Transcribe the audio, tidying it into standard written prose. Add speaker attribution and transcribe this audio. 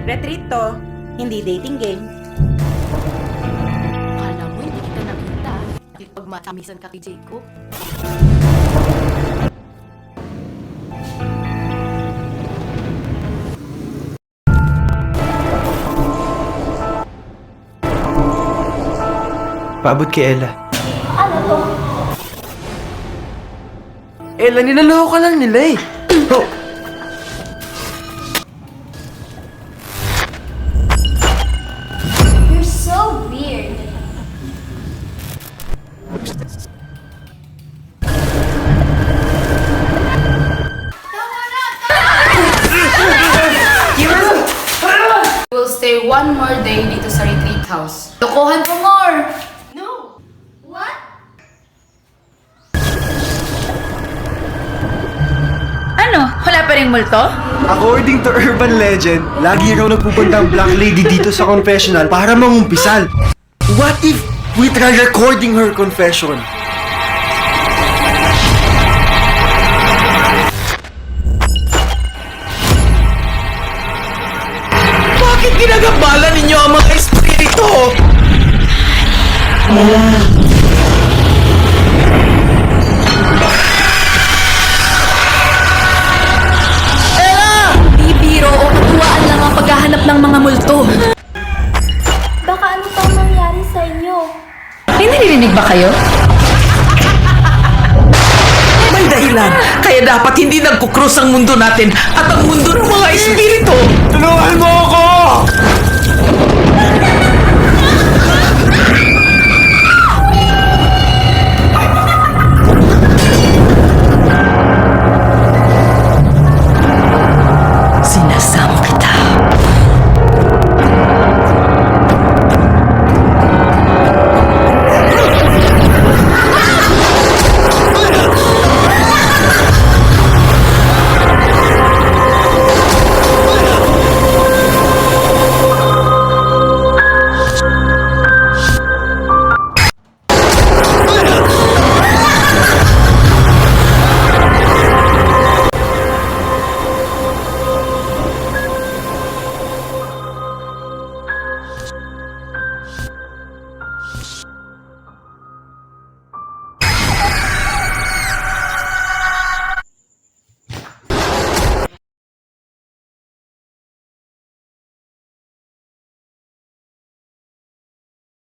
Speaker 1: Retreat to, hindi dating game.
Speaker 2: Akala mo hindi kita nakita. Pagmatamisan ka kay Jacob.
Speaker 3: Paabot kay Ella.
Speaker 4: Ano to?
Speaker 3: Ella, nilaloko ka lang nila eh. Oh.
Speaker 4: You're so weird.
Speaker 2: We'll stay one more day dito sa retreat house. Lokohan ko more!
Speaker 4: No. What?
Speaker 1: Ano? Wala pa rin multo?
Speaker 3: According to urban legend, lagi raw nagpupunta ang Black Lady dito sa confessional para mangumpisal. What if we try recording her confession?
Speaker 5: Bakit ginagambala ninyo ang mga espiritu?
Speaker 2: Bibiro o katuwaan lang ang paghahanap ng mga multo.
Speaker 4: Baka ano pang nangyari sa inyo?
Speaker 1: May naririnig ba kayo?
Speaker 5: May dahilan. Kaya dapat hindi nagkukrus ang mundo natin at ang mundo ng mga espiritu.
Speaker 3: Tulungan mo ako!